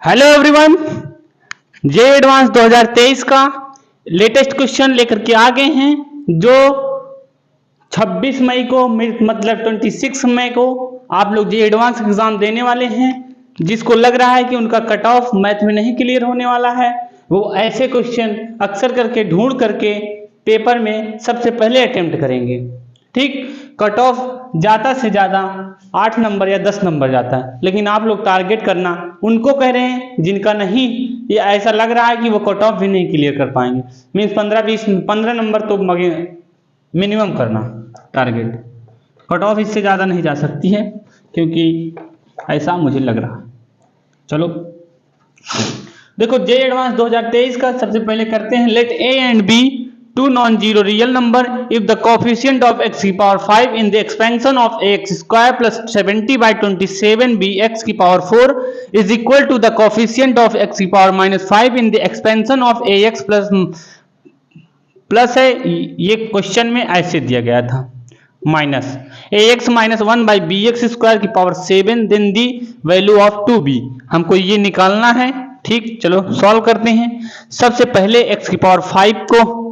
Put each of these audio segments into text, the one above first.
Hello everyone, जे advance 2023 का latest question लेकर के आ गए हैं जो 26 मई को मतलब 26 मई को आप लोग जे एडवांस एग्जाम देने वाले हैं। जिसको लग रहा है कि उनका कट ऑफ मैथ में नहीं क्लियर होने वाला है, वो ऐसे क्वेश्चन अक्सर करके ढूंढ करके पेपर में सबसे पहले अटेम्प्ट करेंगे। ठीक, कट ऑफ ज़्यादा से ज़्यादा 8 नंबर या 10 नंबर जाता है, लेकिन आप लोग टारगेट करना उनको कह रहे हैं जिनका नहीं, ये ऐसा लग रहा है कि वो कट ऑफ भी नहीं क्लियर कर पाएंगे। मीन्स 15 नंबर तो मिनिमम करना टारगेट। कट ऑफ इससे ज़्यादा नहीं जा सकती है, क्योंकि ऐसा मुझे लग रहा है। चलो देखो, जे एडवांस 2023 का सबसे पहले करते हैं। Let A and B two non-zero real number if the coefficient of x की power 5 in the expansion of ax square plus 70 by 27 bx की power 4 is equal to the coefficient of x की power minus 5 in the expansion of ax plus है। ये question में ऐसे दिया गया था, minus ax minus 1 by B X square की power 7 then the value of 2b। हमको ये निकालना है। ठीक, चलो सॉल्व करते हैं। सबसे पहले x की पावर 5 को,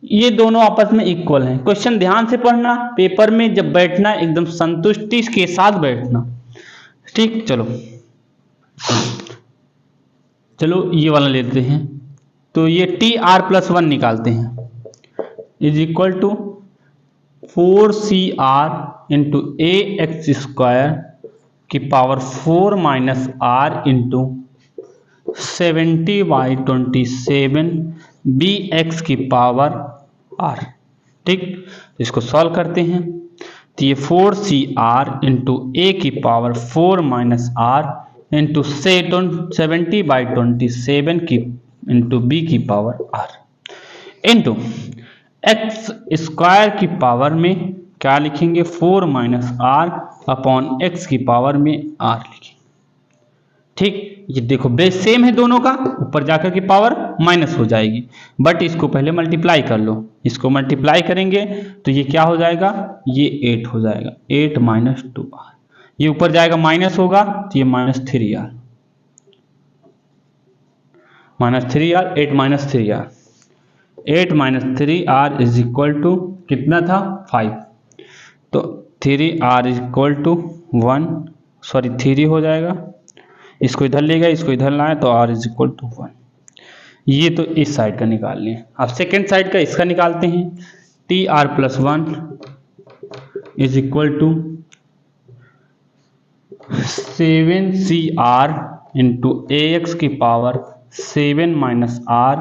ये दोनों आपस में इक्वल हैं। क्वेश्चन ध्यान से पढ़ना, पेपर में जब बैठना एकदम संतुष्टि के साथ बैठना। ठीक, चलो ये वाला लेते हैं। तो ये टी आर प्लस 1 निकालते हैं, is equal to 4CR into A X square की power 4 minus R into 70 by 27 B X की पावर आर। ठीक, इसको सॉल्व करते हैं। तो ये 4CR इंटू ए की power 4 minus R into 70 by 27 की इंटू बी की power R into X square की पावर में क्या लिखेंगे, 4 माइनस आर अपॉन एक्स की पावर में आर लिखेंगे। ठीक, ये देखो बेस सेम है दोनों का, ऊपर जाकर की पावर माइनस हो जाएगी, बट इसको पहले मल्टीप्लाई कर लो। इसको मल्टीप्लाई करेंगे तो ये क्या हो जाएगा, ये 8 हो जाएगा, 8 माइनस 2r। ये ऊपर जाएगा माइनस होगा तो ये minus 3r, minus 3r, 8 minus 3r, 8 minus 3r is equal to कितना था, 5। तो 3r is equal to 1, sorry 3 हो जाएगा। इसको इधर ले गए, इसको इधर लाए तो r इज इक्वल टू 1। ये तो इस साइड का निकाल लिया। अब सेकेंड साइड का इसका निकालते हैं। T R plus 1 is equal to 7CR into A X की power 7 minus R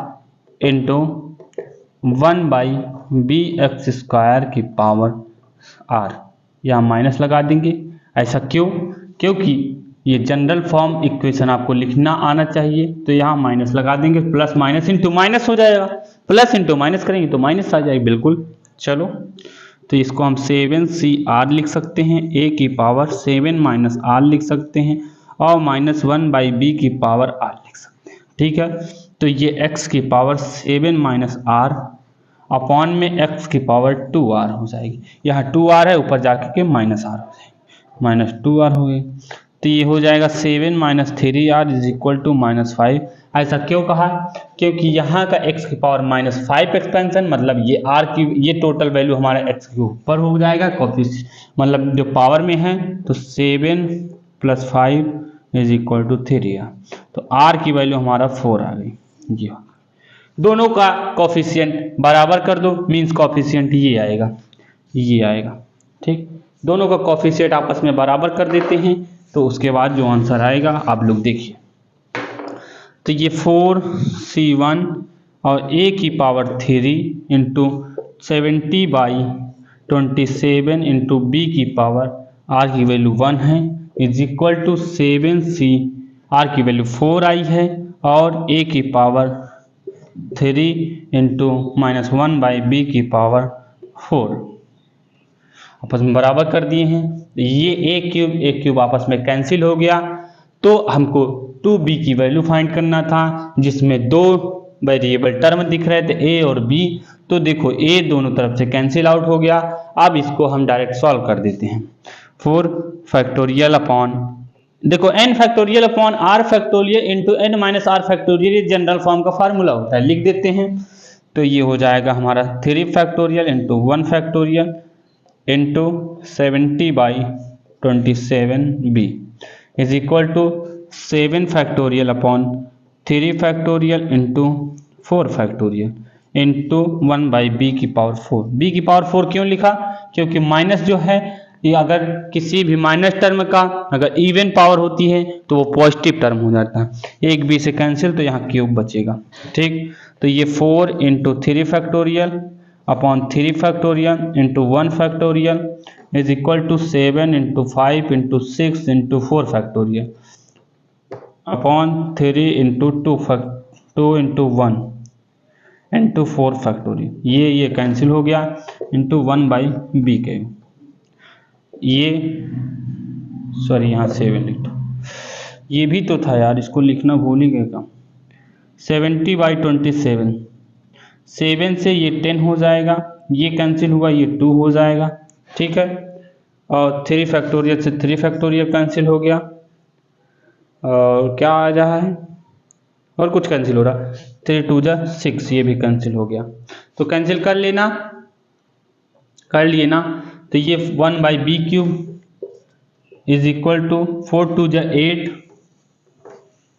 into 1 by B X square की पावर आर। यहाँ माइनस लगा देंगे। ऐसा क्यों, क्योंकि ये जनरल फॉर्म इक्वेशन आपको लिखना आना चाहिए, तो यहाँ माइनस लगा देंगे। प्लस माइनस इंटू माइनस हो जाएगा, प्लस इंटू माइनस करेंगे तो माइनस आ जाएगी, बिल्कुल। चलो, तो इसको हम 7CR लिख सकते हैं, ए की पावर 7 माइनस आर लिख सकते हैं, और माइनस 1 बाई बी की पावर आर लिख सकते हैं। ठीक है, तो ये x की पावर 7 माइनस आर अपॉन में x की पावर 2r हो जाएगी। यहाँ 2r है, ऊपर जाके के माइनस आर हो जाएगी, माइनस 2r हो गई। तो ये हो जाएगा 7 minus 3r is equal to minus 5। ऐसा क्यों कहा, क्योंकि यहाँ का x की पावर माइनस 5 एक्सपेंशन, मतलब ये r की, ये टोटल वैल्यू हमारा x के ऊपर हो जाएगा, मतलब जो पावर में है। तो 7 plus 5 is equal to 3r, तो r की वैल्यू हमारा 4 आ गई। जी, दोनों का कोफिशिएंट बराबर कर दो, मीन्स कोफिशिएंट ये आएगा, ये आएगा। ठीक, दोनों का कोफिशिएंट आपस में बराबर कर देते हैं, तो उसके बाद जो आंसर आएगा आप लोग देखिए। तो ये 4C1 और a की power 3 into 70 by 27 into B की पावर r की वैल्यू 1 है, is equal to 7C, r की वैल्यू 4 आई है, और a की power 3 into minus 1 by B की पावर 4 आपस में बराबर कर दिए हैं। ये ए क्यूब आपस में कैंसिल हो गया। तो हमको 2b की वैल्यू फाइंड करना था, जिसमें दो वेरिएबल टर्म दिख रहे थे, a और b। तो देखो a दोनों तरफ से कैंसिल आउट हो गया। अब इसको हम डायरेक्ट सॉल्व कर देते हैं। 4 फैक्टोरियल अपॉन देखो n factorial upon r factorial into n minus R factorial ये जनरल फॉर्म का फार्मूला होता है, लिख देते हैं। तो ये हो जाएगा हमारा 3 factorial into 1 factorial into 70/27b is equal to 7 factorial upon 3 factorial into 4 factorial into 1/b की पावर 4। b की पावर 4 क्यों लिखा? क्योंकि माइनस जो है ये अगर किसी भी माइनस टर्म का अगर इवन पावर होती है तो वो पॉजिटिव टर्म हो जाता है। एक बी से कैंसिल तो यहाँ क्यूब बचेगा। ठीक, तो ये 4 into 3 factorial upon 3 factorial into 1 factorial is equal to 7 into 5 into 6 into 4 factorial upon 3 into 2 into 1 into 4 factorial. ये कैंसिल हो गया इंटू 1/b के। ये सॉरी यहाँ 7 लिख दो, ये भी तो था यार, इसको लिखना भूल ही गए का। 70/27 7 से ये 10 हो जाएगा, ये कैंसिल हुआ, ये 2 हो जाएगा। ठीक है, और 3 फैक्टोरियल से 3 फैक्टोरियल कैंसिल हो गया, और क्या आ रहा है और कुछ कैंसिल हो रहा, 3 2 जा 6 ये भी कैंसिल हो गया। तो कैंसिल कर लिए ना, तो ये 1/b cube is equal to 4 2 जा 8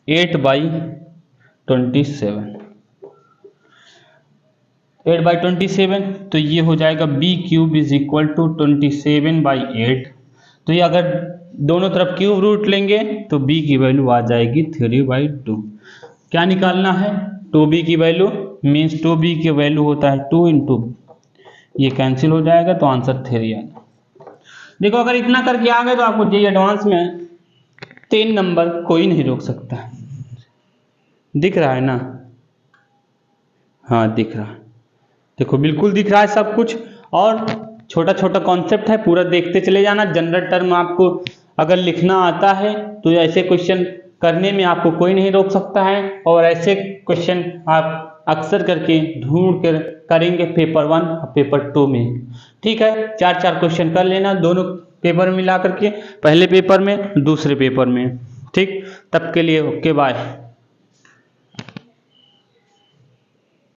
8/27 तो ये हो जाएगा b cube is equal to 27/8। तो ये अगर दोनों तरफ क्यूब रूट लेंगे तो b की वैल्यू आ जाएगी 3/2। क्या निकालना है? 2b की वैल्यू, मीन्स 2b की वैल्यू होता है 2 इंटू, ये कैंसिल हो जाएगा तो आंसर 3 आएगा। देखो अगर इतना करके आ गए तो आपको जेईई एडवांस में 3 नंबर कोई नहीं रोक सकता। दिख रहा है ना? हाँ दिख रहा है, देखो बिल्कुल दिख रहा है सब कुछ। और छोटा छोटा कॉन्सेप्ट है, पूरा देखते चले जाना। जनरल टर्म आपको अगर लिखना आता है तो ऐसे क्वेश्चन करने में आपको कोई नहीं रोक सकता है, और ऐसे क्वेश्चन आप अक्सर करके ढूंढ कर करेंगे पेपर 1 और पेपर 2 में। ठीक है, 4 क्वेश्चन कर लेना दोनों पेपर में मिला करके, पहले पेपर में दूसरे पेपर में। ठीक, तब के लिए ओके बाय।